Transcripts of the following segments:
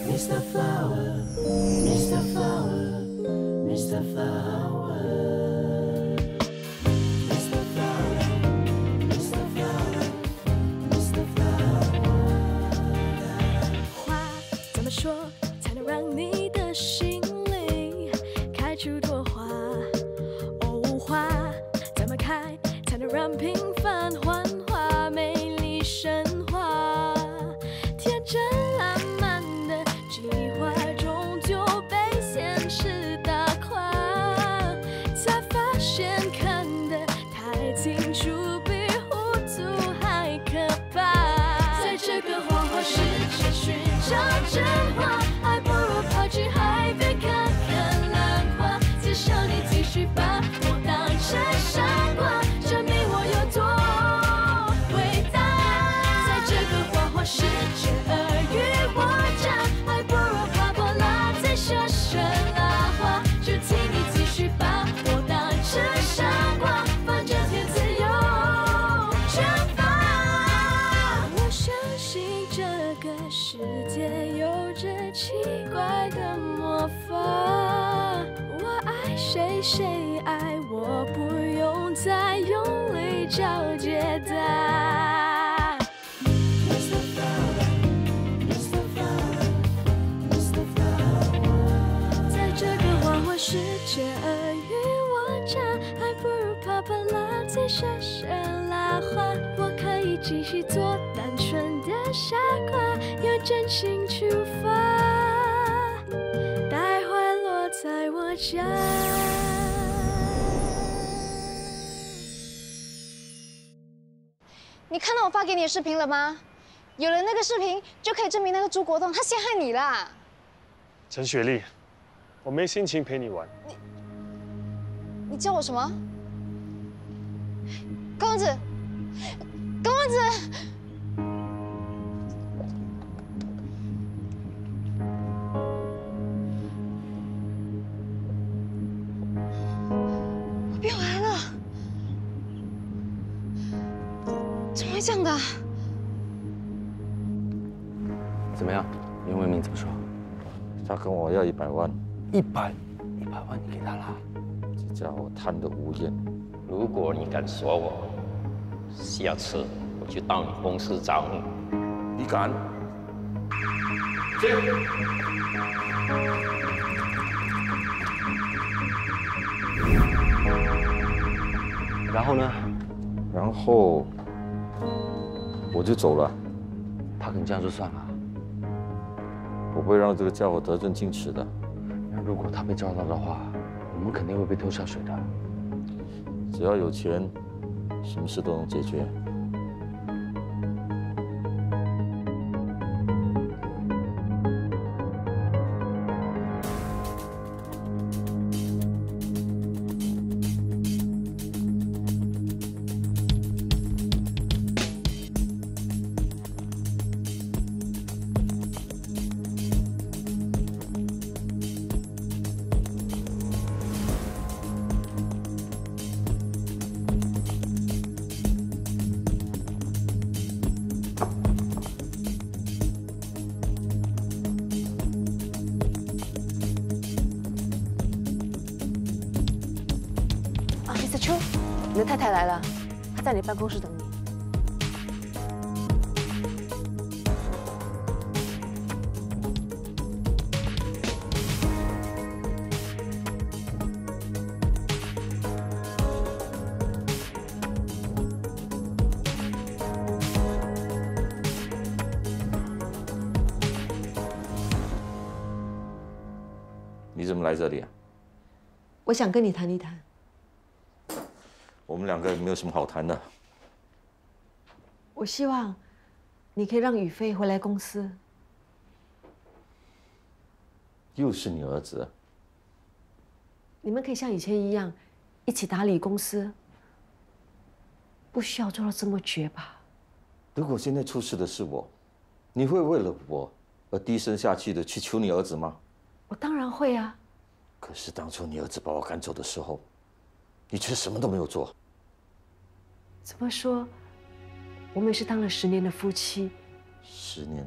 Mr. Flower, Mr. Flower, Mr. Flower, Mr. Flower, Mr. Flower, Mr. Flower。话怎么说才能让你的心里开出朵花？哦，花怎么开才能让平凡幻化美丽升华？天真烂漫的计划终究被现实打垮，才发现看得太清楚比糊涂还可怕。在这个花花世界寻找真话，还不如跑去海边看看浪花。至少你继续把我当成傻瓜，证明我有多伟大。在这个花花世界尔虞我诈，还不如爬破浪再小声拉花。就请你继续把我当成傻瓜，反正天自有惩罚。我相信这个世界有着奇怪的魔法，我爱谁谁爱我，不用再用力找解答。 Mr. Flower, Mr. Flower, Mr. Flower。在这个花花世界尔虞我诈，还不如爬爬浪再小声拉花。我可以继续做单纯的傻瓜，用真情出发，待会落在我家。你看到我发给你的视频了吗？有了那个视频，就可以证明那个朱国栋他陷害你啦。陈雪莉，我没心情陪你玩。你叫我什么？高公子，高公子。 变回来了，怎么会这样的？怎么样？袁为民怎么说？他跟我要100万100万，你给他啦？这家伙贪得无厌。如果你敢说我，下次我就到你公司找你。你敢？然后呢？然后我就走了。他肯这样就算了。我不会让这个家伙得寸进尺的。那如果他被抓到的话，我们肯定会被拖下水的。只要有钱，什么事都能解决。Mr. Chu， 你的太太来了，她在你办公室等你。你怎么来这里啊？我想跟你谈一谈。 我们2个没有什么好谈的。我希望你可以让宇飞回来公司。又是你儿子？你们可以像以前一样，一起打理公司，不需要做到这么绝吧？如果现在出事的是我，你会为了我而低声下气的去求你儿子吗？我当然会啊。可是当初你儿子把我赶走的时候，你却什么都没有做。 怎么说？我们也是当了10年的夫妻。10年，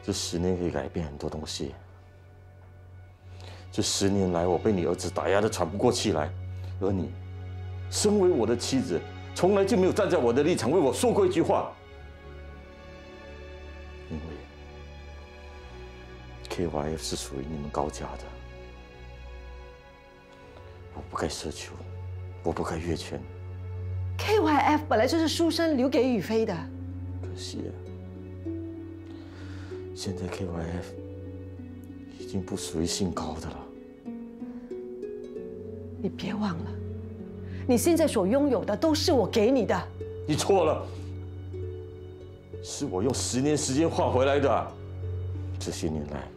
这10年可以改变很多东西。这10年来，我被你儿子打压得喘不过气来，而你，身为我的妻子，从来就没有站在我的立场为我说过一句话。因为 KYF 是属于你们高家的，我不该奢求，我不该越权。 KYF 本来就是书生留给宇飞的，可惜现在 KYF 已经不属于姓高的了。你别忘了，你现在所拥有的都是我给你的。你错了，是我用10年时间换回来的。这些年来，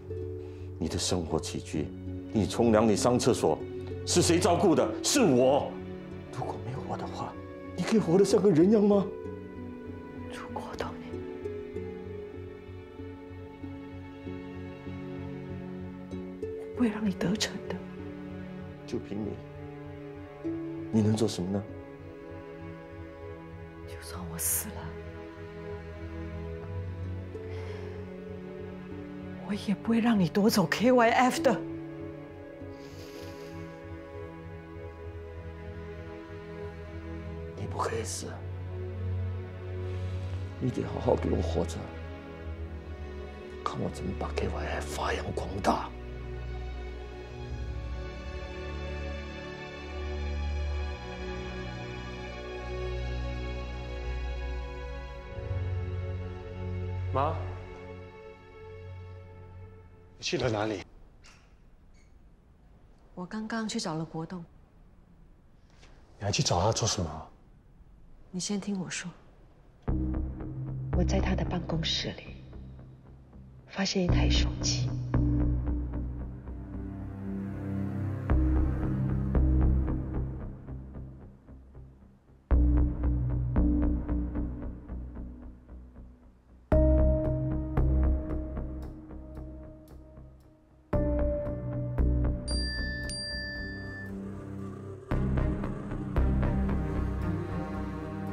你的生活起居，你冲凉、你上厕所，是谁照顾的？是我。如果没有我的话，你可以活得像个人样吗？朱国栋，我不会让你得逞的。就凭你能做什么呢？就算我死了，我也不会让你夺走 KYF 的。你不可以死，你得好好给我活着，看我怎么把 KYF 发扬光大。妈，你去了哪里？我刚刚去找了国栋，你还去找他做什么？你先听我说。我在他的办公室里发现一台手机，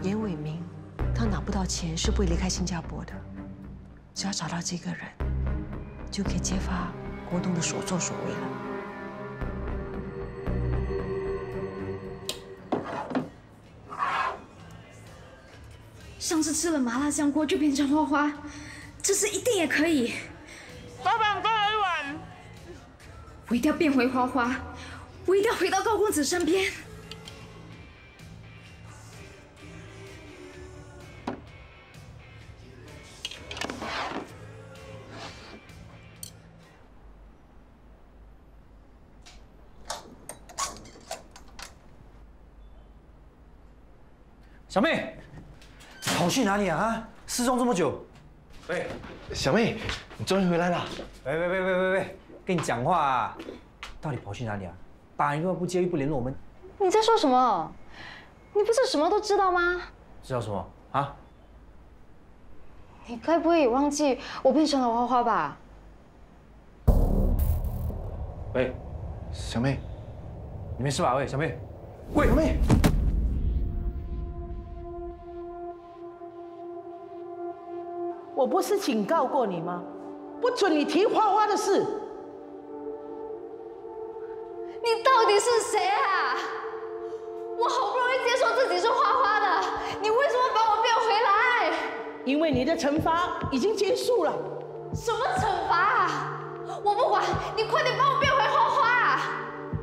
严伟明，他拿不到钱是不会离开新加坡的。只要找到这个人，就可以揭发国栋的所作所为了。上次吃了麻辣香锅就变成花花，这次一定也可以。老板，帮我一碗。我一定要变回花花，我一定要回到高公子身边。小妹，跑去哪里啊？失踪这么久。喂，小妹，你终于回来了。喂，跟你讲话啊！到底跑去哪里啊？打电话不接又不联络我们。你在说什么？你不是什么都知道吗？知道什么啊？你该不会也忘记我变成了花花吧？喂，小妹，你没事吧？喂，小妹，喂，小妹。我不是警告过你吗？不准你提花花的事。你到底是谁啊？我好不容易接受自己是花花的，你为什么把我变回来？因为你的惩罚已经结束了。什么惩罚啊？我不管，你快点把我变回花花！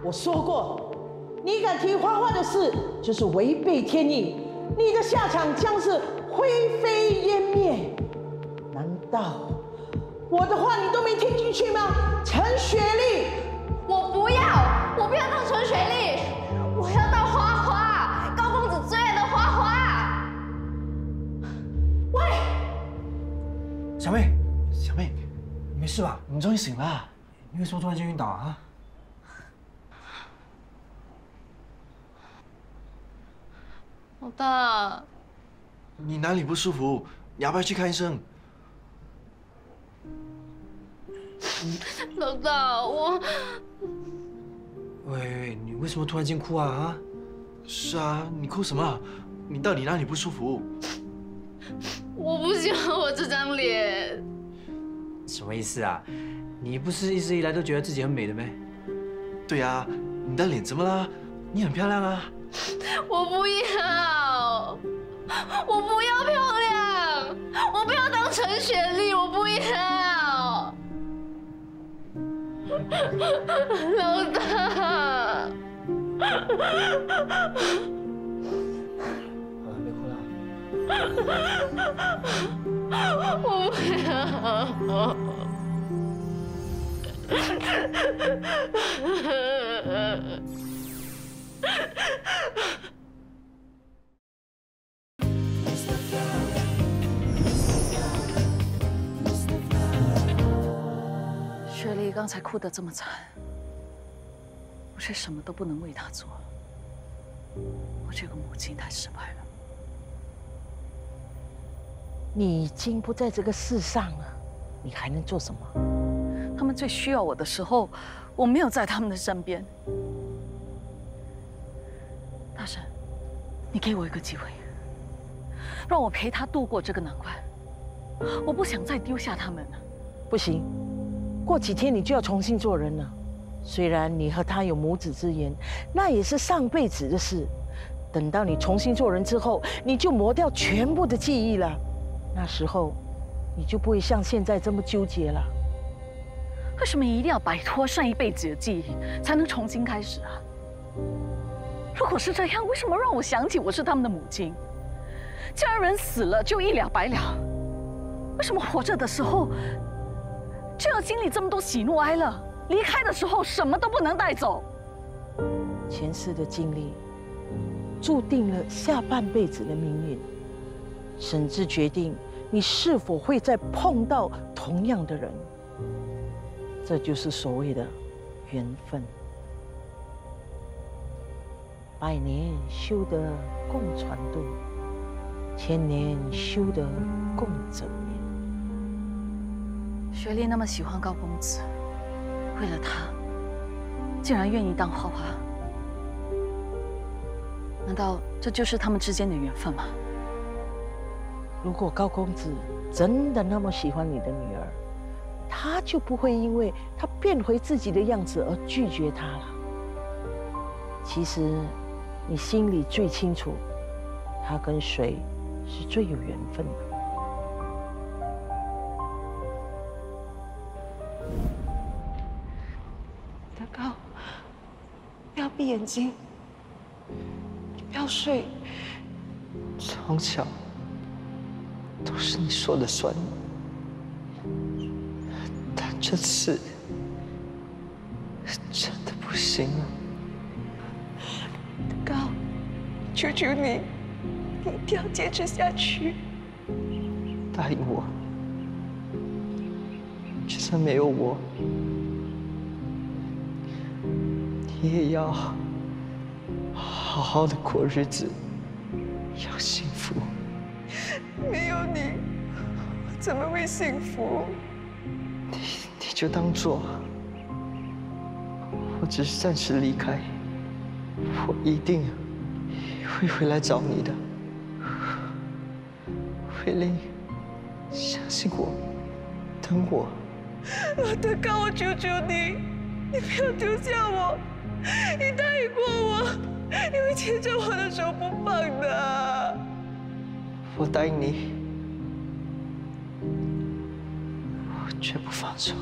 我说过，你敢提花花的事，就是违背天意，你的下场将是灰飞烟灭。难道我的话你都没听进去吗？陈雪莉，我不要当陈雪莉，我要当花花，高公子最爱的花花。喂，小妹，你没事吧？你终于醒了，你为什么突然间晕倒啊？老大，你哪里不舒服？你要不要去看医生？老大，喂，你为什么突然间哭啊？啊？是啊，你哭什么？你到底哪里不舒服？我不喜欢我这张脸。什么意思啊？你不是一直以来都觉得自己很美的咩？对啊，你的脸怎么啦？你很漂亮啊！我不要，我不要漂亮，我不要当陈雪莉，我不要。老大，好了，别哭了。我不要。雪莉刚才哭得这么惨，我却什么都不能为她做。我这个母亲太失败了。你已经不在这个世上了，你还能做什么？他们最需要我的时候，我没有在他们的身边。大婶，你给我一个机会，让我陪他度过这个难关。我不想再丢下他们了。不行，过几天你就要重新做人了。虽然你和他有母子之言，那也是上辈子的事。等到你重新做人之后，你就磨掉全部的记忆了。那时候，你就不会像现在这么纠结了。为什么一定要摆脱上一辈子的记忆，才能重新开始啊？如果是这样，为什么让我想起我是他们的母亲？既然人死了就一了百了，为什么活着的时候就要经历这么多喜怒哀乐，离开的时候什么都不能带走？前世的经历，注定了下半辈子的命运，甚至决定你是否会再碰到同样的人。这就是所谓的缘分。百年修得共船渡，千年修得共枕眠。雪莉那么喜欢高公子，为了他，竟然愿意当花花。难道这就是他们之间的缘分吗？如果高公子真的那么喜欢你的女儿，他就不会因为她变回自己的样子而拒绝她了。其实，你心里最清楚，他跟谁是最有缘分的。德高，不要闭眼睛，不要睡。从小都是你说了算，但这次真的不行了。德高，求求你，你一定要坚持下去。答应我，就算没有我，你也要好好的过日子，要幸福。没有你，我怎么会幸福？你就当做我只是暂时离开，我一定会回来找你的。慧玲，相信我，等我。德高，我求求你，你不要丢下我，你答应过我，你会牵着我的手不放的。我答应你，我绝不放手。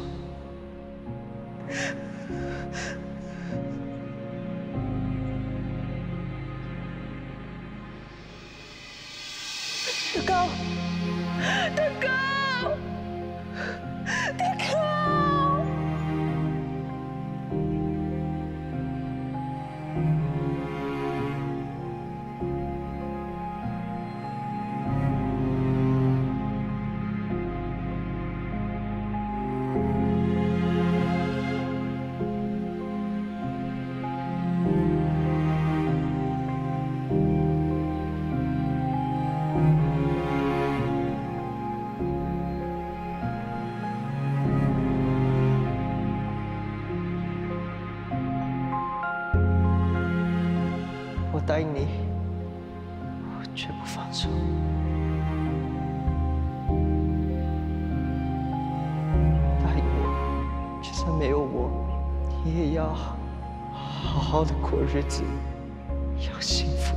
德高，德高，德高！我答应你，我绝不放手。你也要好好的过日子，要幸福。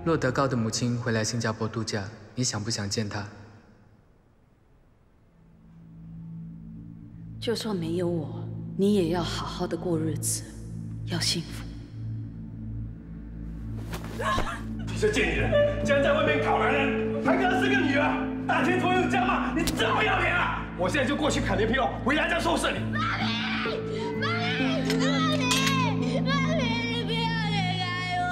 骆德高的母亲回来新加坡度假，你想不想见她？就算没有我，你也要好好的过日子，要幸福。你这贱女人，竟然在外面搞男人，还跟他生个女儿，大天托有这样吗？你真不要脸啊！我现在就过去砍连皮肉，回来再收拾你。妈咪，你不要离开我！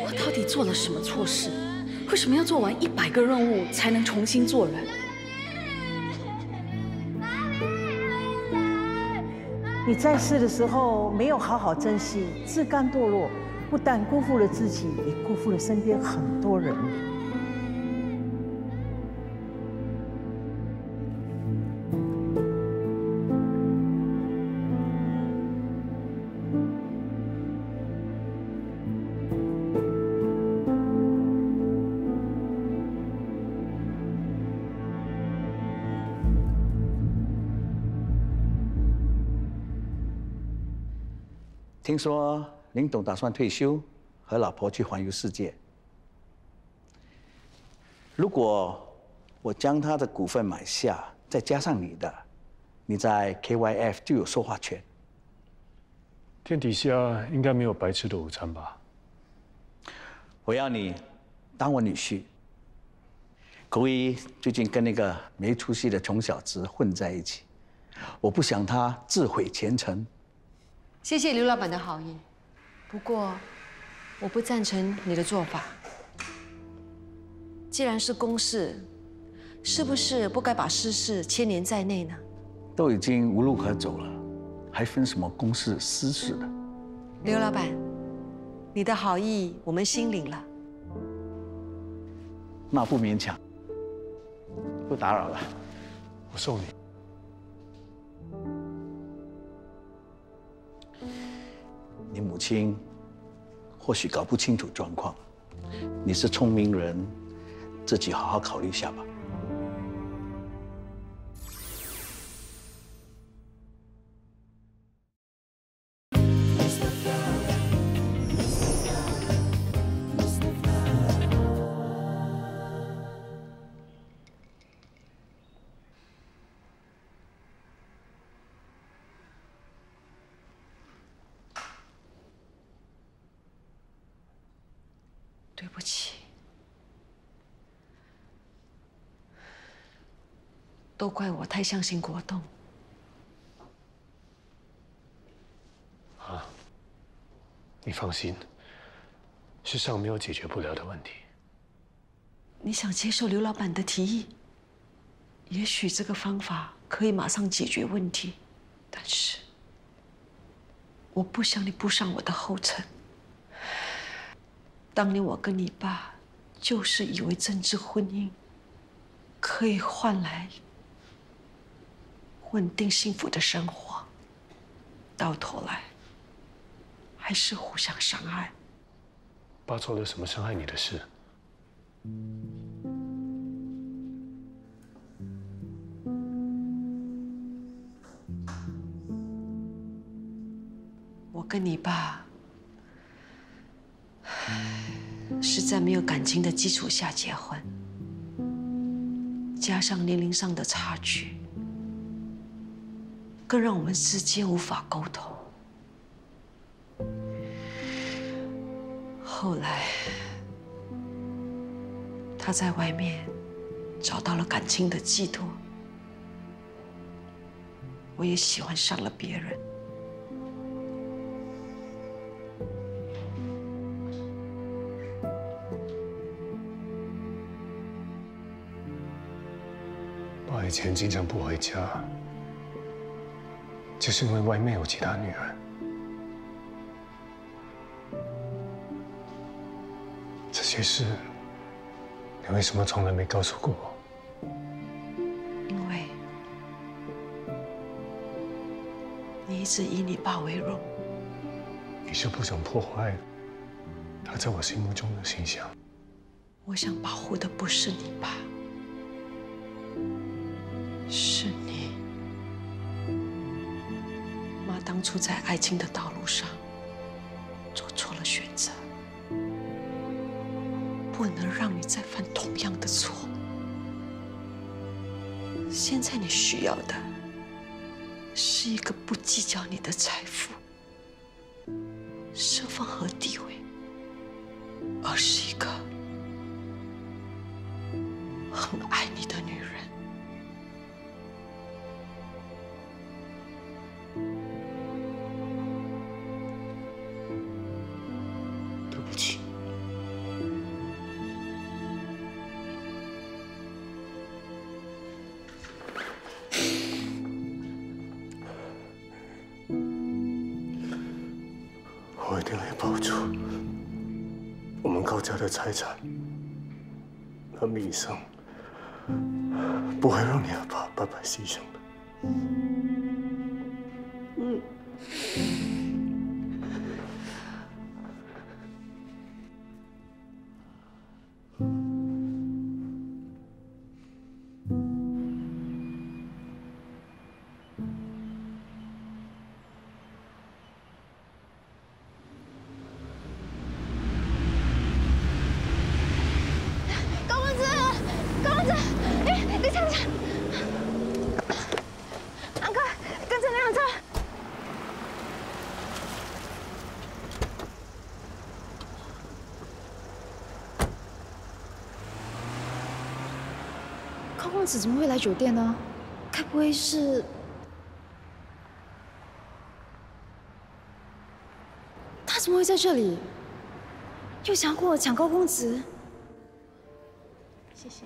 我到底做了什么错事？为什么要做完100个任务才能重新做人？你在世的时候没有好好珍惜，自甘堕落，不但辜负了自己，也辜负了身边很多人。听说林董打算退休，和老婆去环游世界。如果我将他的股份买下，再加上你的，你在 KYF 就有说话权。天底下应该没有白吃的午餐吧？我要你当我女婿。狗一最近跟那个没出息的穷小子混在一起，我不想他自毁前程。谢谢刘老板的好意，不过我不赞成你的做法。既然是公事，是不是不该把私事牵连在内呢？都已经无路可走了，还分什么公事私事的？刘老板，你的好意我们心领了。那不勉强，不打扰了。我送你。你母亲或许搞不清楚状况，你是聪明人，自己好好考虑一下吧。对不起，都怪我太相信国栋。啊，你放心，世上没有解决不了的问题。你想接受刘老板的提议？也许这个方法可以马上解决问题，但是我不想你步上我的后尘。当年我跟你爸就是以为政治婚姻可以换来稳定幸福的生活，到头来还是互相伤害。爸做了什么伤害你的事？我跟你爸是在没有感情的基础下结婚，加上年龄上的差距，更让我们之间无法沟通。后来，他在外面找到了感情的寄托，我也喜欢上了别人。爸以前经常不回家，就是因为外面有其他女人。这些事，你为什么从来没告诉过我？因为你一直以你爸为荣。你是不想破坏他在我心目中的形象。我想保护的不是你爸，是你。妈当初在爱情的道路上做错了选择，不能让你再犯同样的错。现在你需要的是一个不计较你的财富、身份和地位，而是一个很爱你的女人。对不起。我一定会保住我们高家的财产和名声，不会让你的爸白白牺牲的。高公子，高公子，哎，等一下，安哥，跟着那辆车。高公子怎么会来酒店呢？该不会是……他怎么会在这里？又想跟我抢高公子？谢谢。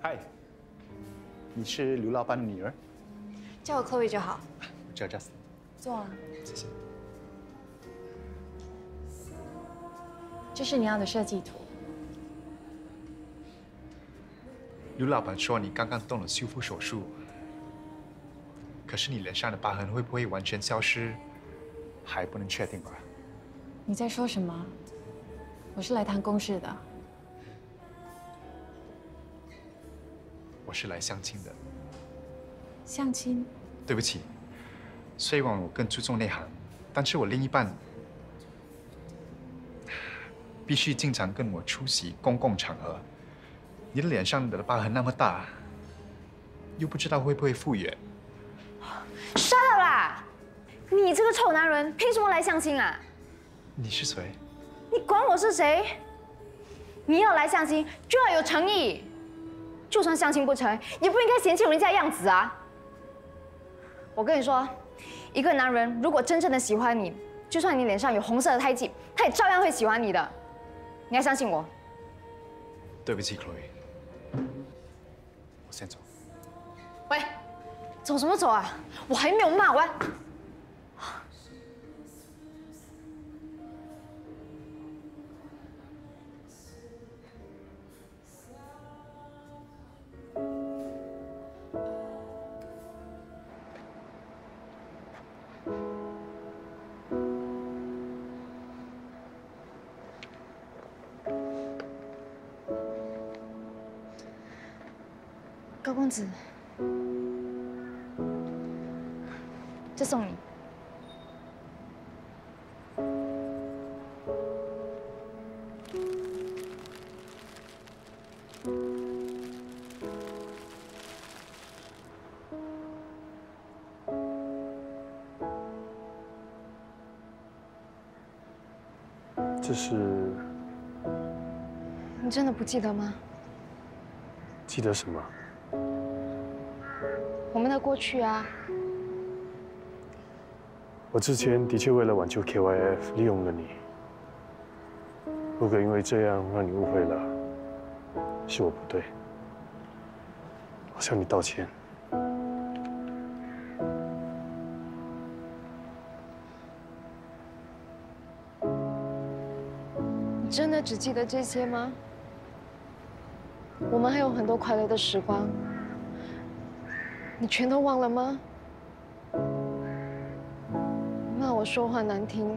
嗨，你是刘老板的女儿？叫我 Chloe 就好。我叫 Justin。坐啊。谢谢。这是你要的设计图。刘老板说你刚刚动了修复手术，可是你脸上的疤痕会不会完全消失，还不能确定吧？你在说什么？我是来谈公事的。我是来相亲的。相亲？对不起，虽然我更注重内涵，但是我另一半必须经常跟我出席公共场合。你的脸上的疤痕那么大，又不知道会不会复原。杀了啦！你这个臭男人，凭什么来相亲啊？你是谁？你管我是谁？你要来相亲就要有诚意，就算相亲不成，也不应该嫌弃人家样子啊！我跟你说，一个男人如果真正的喜欢你，就算你脸上有红色的胎记，他也照样会喜欢你的。你要相信我。对不起 ，Chloe， 我先走。喂，走什么走啊？我还没有骂完。高公子，这送你。这是……你真的不记得吗？记得什么？我们的过去啊。我之前的确为了挽救 KYF 利用了你。如果因为这样让你误会了，是我不对，我向你道歉。你真的只记得这些吗？我们还有很多快乐的时光。你全都忘了吗？骂我说话难听，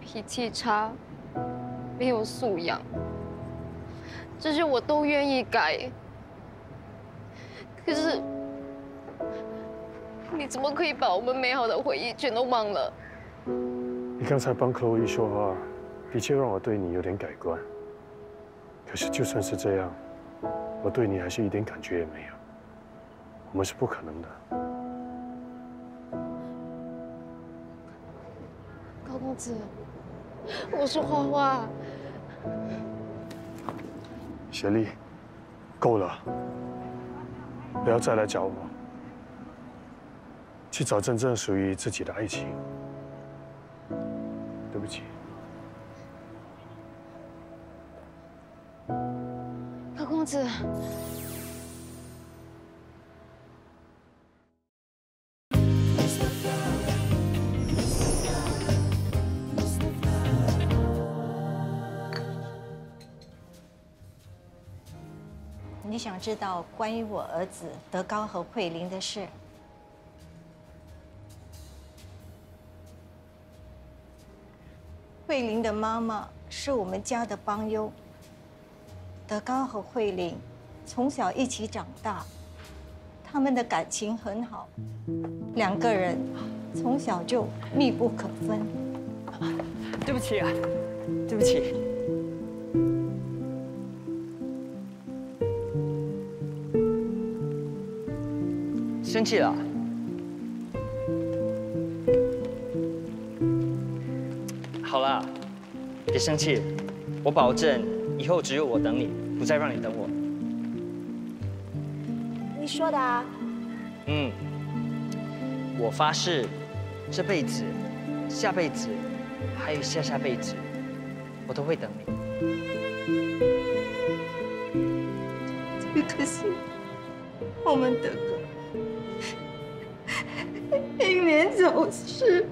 脾气差，没有素养，这些我都愿意改。可是，你怎么可以把我们美好的回忆全都忘了？你刚才帮Chloe说话，的确让我对你有点改观。可是就算是这样，我对你还是一点感觉也没有。我们是不可能的。高公子，我是花花。雪莉，够了，不要再来找我。去找真正属于自己的爱情。对不起。高公子。你想知道关于我儿子德高和慧玲的事？慧玲的妈妈是我们家的帮佣。德高和慧玲从小一起长大，他们的感情很好，两个人从小就密不可分。对不起啊，对不起。生气了？好啦，别生气，我保证以后只有我等你，不再让你等我。你说的啊？嗯，我发誓，这辈子、下辈子，还有下下辈子，我都会等你。只可惜，我们德哥英年早逝。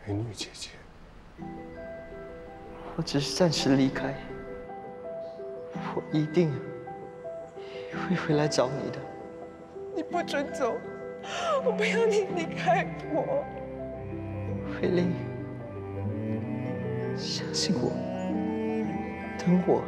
美女姐姐，我只是暂时离开，我一定会回来找你的。你不准走，我不要你离开我。慧玲，相信我，等我。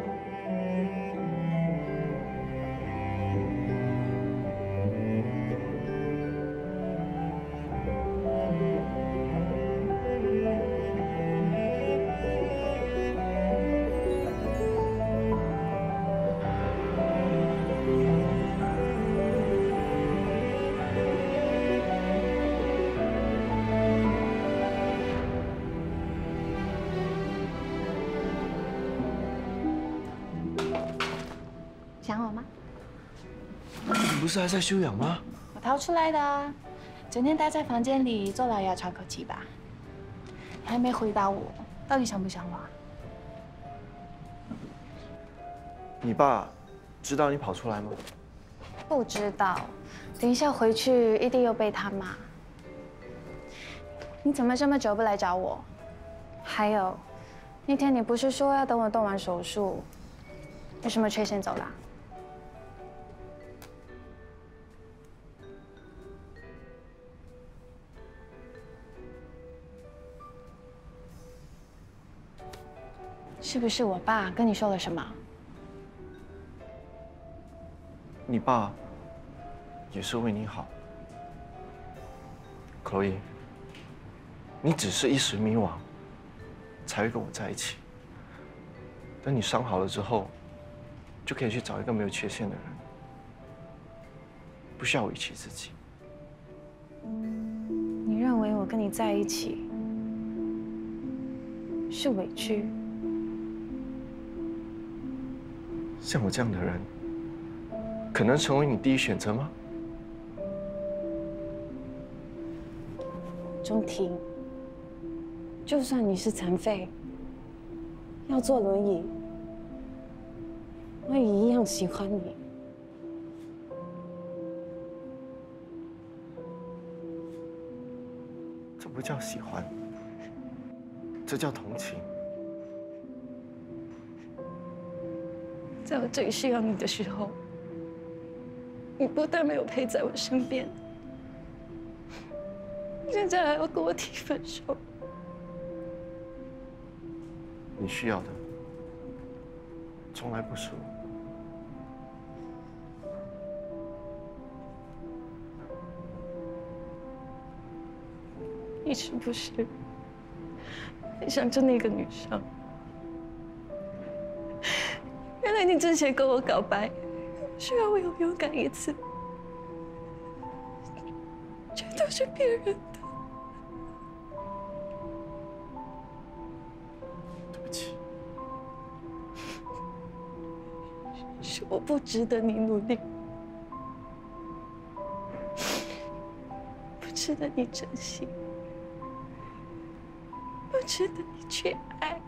想我吗？你不是还在休养吗？我逃出来的啊，整天待在房间里，坐牢也要喘口气吧。你还没回答我，到底想不想我啊？你爸知道你跑出来吗？不知道，等一下回去一定又被他骂。你怎么这么久不来找我？还有，那天你不是说要等我动完手术，有什么缺先走啦？是不是我爸跟你说了什么？你爸也是为你好，Chloe，你只是一时迷惘，才会跟我在一起。等你伤好了之后，就可以去找一个没有缺陷的人，不需要委屈自己。你认为我跟你在一起是委屈？像我这样的人，可能成为你第一选择吗？钟婷，就算你是残废，要坐轮椅，我也一样喜欢你。这不叫喜欢，这叫同情。在我最需要你的时候，你不但没有陪在我身边，现在还要跟我提分手。你需要的从来不是我。你是不是很想着那个女生？原来你之前跟我告白，需要我有勇敢一次，全都是别人的。对不起，是我不值得你努力，不值得你珍惜，不值得你去爱。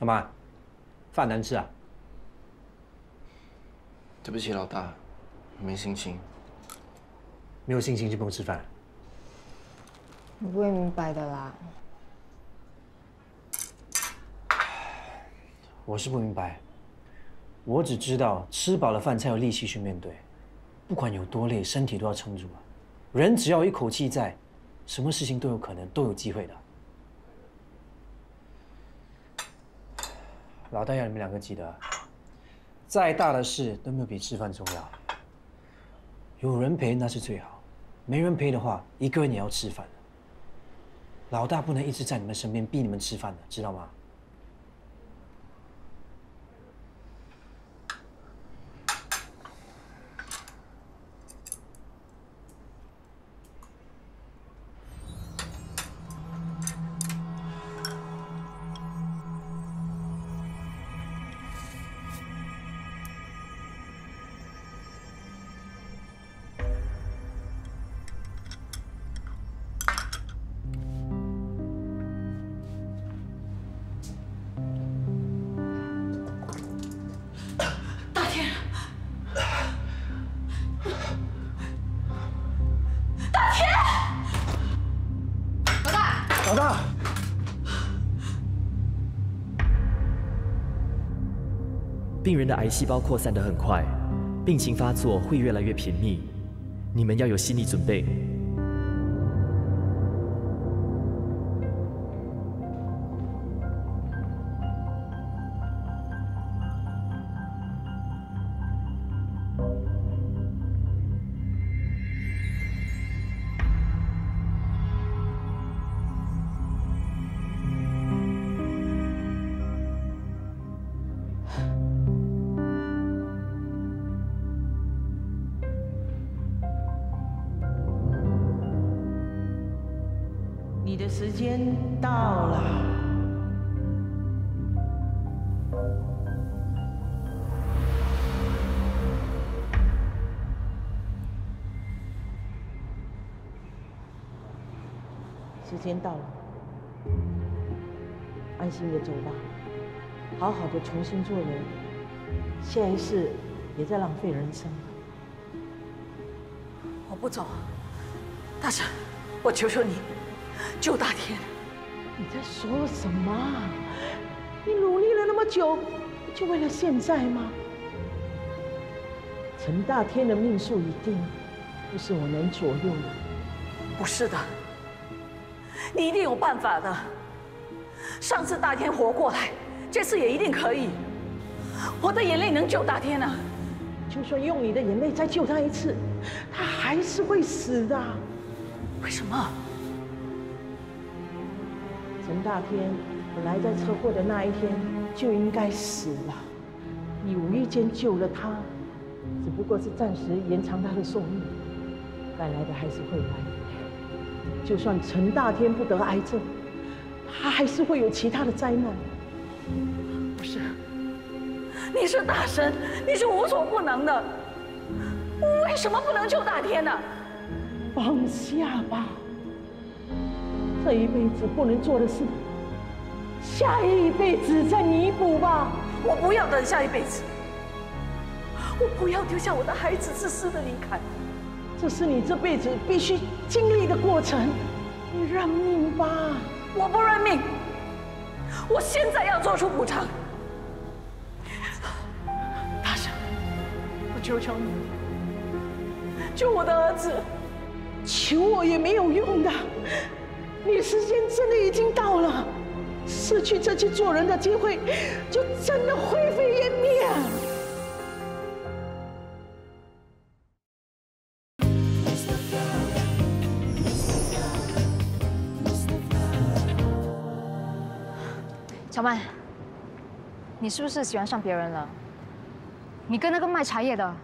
干嘛？饭难吃啊？对不起，老大，没心情。没有心情就不用吃饭。你不会明白的啦。我是不明白，我只知道吃饱了饭才有力气去面对，不管有多累，身体都要撑住啊。人只要有一口气在，什么事情都有可能，都有机会的。老大要你们两个记得，再大的事都没有比吃饭重要。有人陪那是最好，没人陪的话，一个人也要吃饭。老大不能一直在你们身边逼你们吃饭的，知道吗？老大，病人的癌细胞扩散得很快，病情发作会越来越频密，你们要有心理准备。你的时间到了。时间到了，安心的走吧，好好的重新做人，下一世别再浪费人生了。我不走，大婶，我求求你，救大天！你在说什么？你努力了那么久，就为了现在吗？陈大天的命数已定，不是我能左右的。不是的，你一定有办法的。上次大天活过来，这次也一定可以。我的眼泪能救大天啊！就算用你的眼泪再救他一次，他还是会死的。为什么？陈大天本来在车祸的那一天就应该死了，你无意间救了他，只不过是暂时延长他的寿命，该来的还是会来。就算陈大天不得癌症，他还是会有其他的灾难。不是，你是大神，你是无所不能的，为什么不能救大天呢？放下吧，这一辈子不能做的事，下一辈子再弥补吧。我不要等下一辈子，我不要丢下我的孩子自私的离开。这是你这辈子必须经历的过程，你认命吧。我不认命，我现在要做出补偿。大神，我求求你，救我的儿子。求我也没有用的，你时间真的已经到了，失去这次做人的机会，就真的灰飞烟灭。小曼，你是不是喜欢上别人了？你跟那个卖茶叶的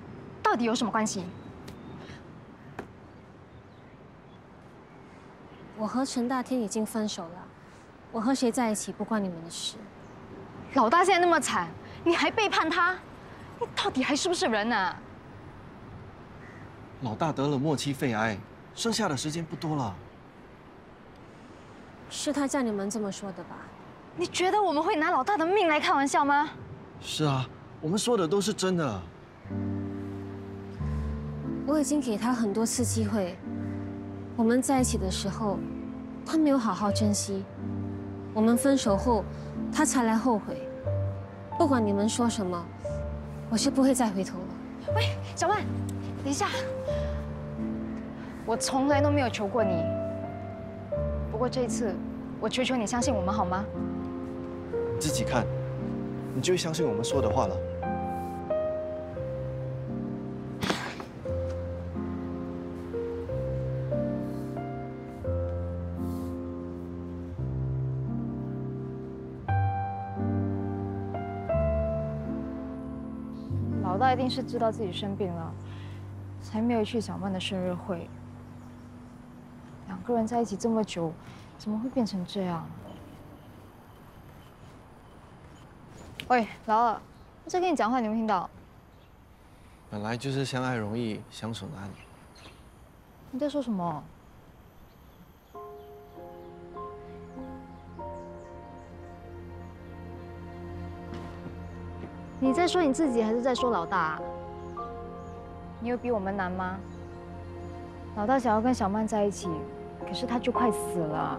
到底有什么关系？我和陈大天已经分手了，我和谁在一起不关你们的事。老大现在那么惨，你还背叛他，你到底还是不是人啊？老大得了末期肺癌，剩下的时间不多了。是他叫你们这么说的吧？你觉得我们会拿老大的命来开玩笑吗？是啊，我们说的都是真的。我已经给他很多次机会，我们在一起的时候，他没有好好珍惜；我们分手后，他才来后悔。不管你们说什么，我是不会再回头了。喂，小曼，等一下，我从来都没有求过你，不过这一次，我求求你相信我们好吗？你自己看，你就会相信我们说的话了。老大一定是知道自己生病了，才没有去小曼的生日会。两个人在一起这么久，怎么会变成这样？喂，老二，我在跟你讲话，你有没有听到？本来就是相爱容易相处难。你在说什么？你在说你自己，还是在说老大？你有比我们难吗？老大想要跟小曼在一起，可是他就快死了。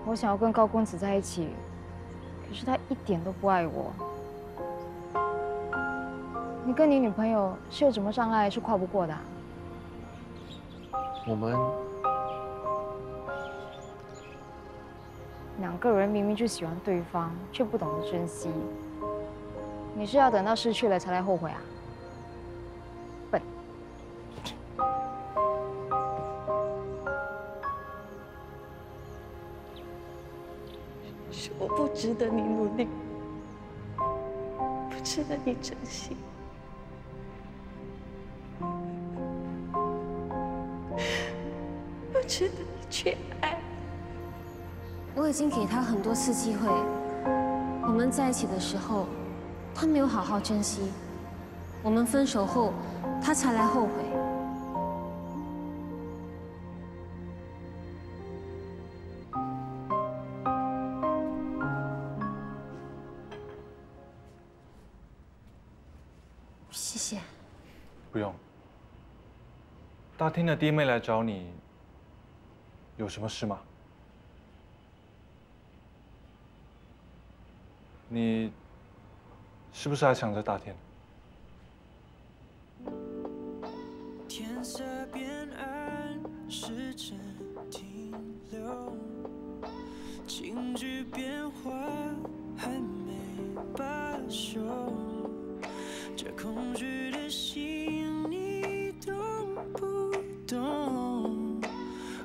我想要跟高公子在一起，可是他一点都不爱我。你跟你女朋友是有什么障碍是跨不过的？我们两个人明明就喜欢对方，却不懂得珍惜。你是要等到失去了才来后悔啊？笨！是我不值得你努力，不值得你珍惜。不值得你去爱。我已经给他很多次机会，我们在一起的时候，他没有好好珍惜；我们分手后，他才来后悔。谢谢。不用。大天的弟妹来找你，有什么事吗？你是不是还想着大天？天色变暗，时针停留，情绪变化还没罢休，这空虚的心你懂不懂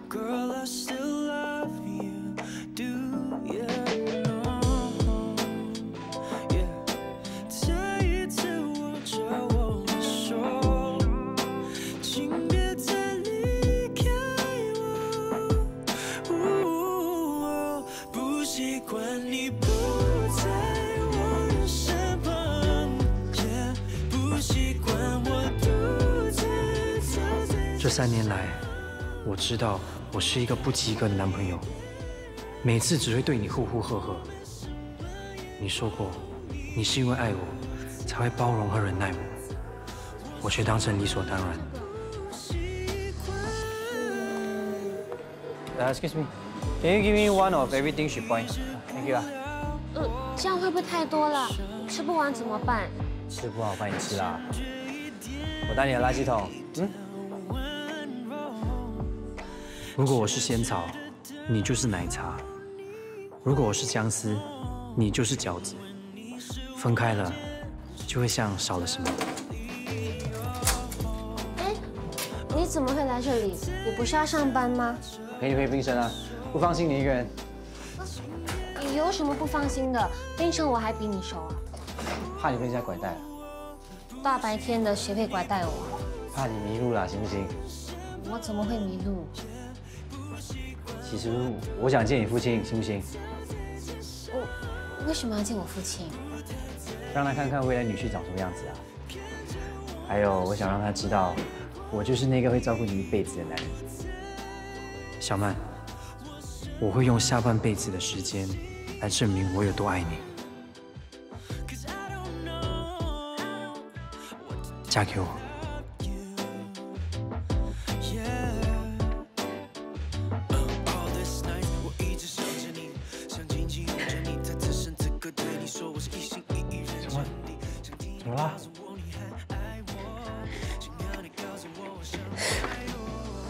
？Girl, I still love you, do you know? Yeah， 再一次握着我的手，请别再离开我。不习惯你不在我的身旁，也不习惯我独自走在。这3年来，我知道我是一个不及格的男朋友，每次只会对你呼呼喝喝。你说过，你是因为爱我，才会包容和忍耐我，我却当成理所当然。Excuse me, can you give me one of everything she points? Thank you 啊。这样会不会太多了？吃不完怎么办？吃不好帮你吃啦。我带你的垃圾桶。如果我是仙草，你就是奶茶；如果我是姜丝，你就是饺子。分开了，就会像少了什么。哎，你怎么会来这里？你不是要上班吗？陪你回冰城啊，不放心你一个人。有什么不放心的？冰城我还比你熟啊。怕你被人家拐带了。大白天的，谁会拐带我？怕你迷路了，行不行？我怎么会迷路？其实我想见你父亲，行不行？为什么要见我父亲？让他看看未来女婿长什么样子啊。还有，我想让他知道，我就是那个会照顾你一辈子的男人。小曼，我会用下半辈子的时间来证明我有多爱你。嫁给我。怎么了？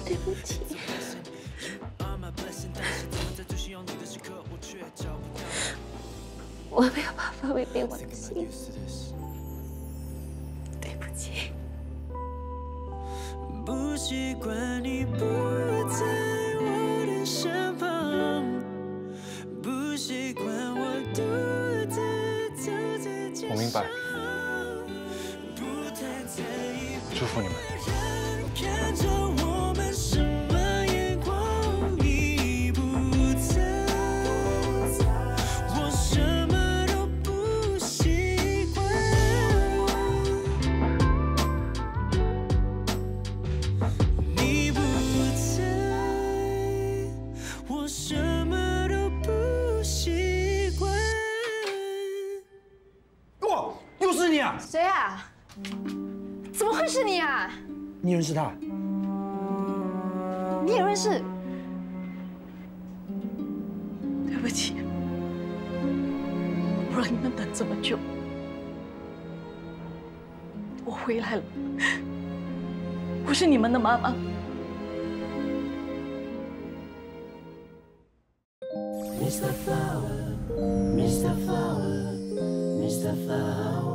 对不起。我没有办法违背我的心，对不起。不习惯你不在我的身旁，不习惯我独自走在街上。我明白，祝福你们。看着我们什么眼光已不在，我什么都不习惯。你不在，我什么都不习惯。哇，又是你啊！谁啊？怎么会是你啊？你认识他？你也认识？对不起，我让你们等这么久。我回来了，我是你们的妈妈。Mr. Flower, Mr. Flower, Mr. Flower.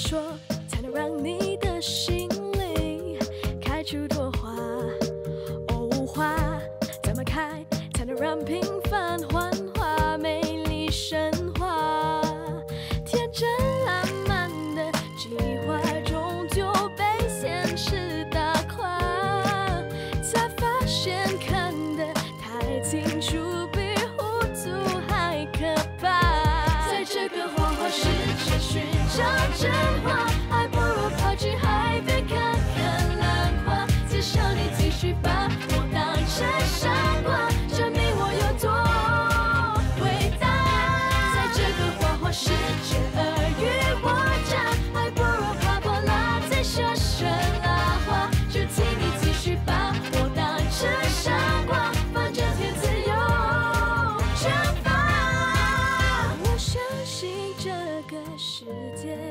说才能让你的心里开出朵花？哦，花怎么开才能让平凡幻化美丽神话？天真烂漫的计划终究被现实打垮，才发现看得太清楚比糊涂还可怕。在这个花花世界寻找真话，还不如跑去海边看看浪花。至少你继续把我当成傻瓜，证明我有多伟大。在这个花花世界尔虞我诈，还不如划破烂再说声拉话。世界。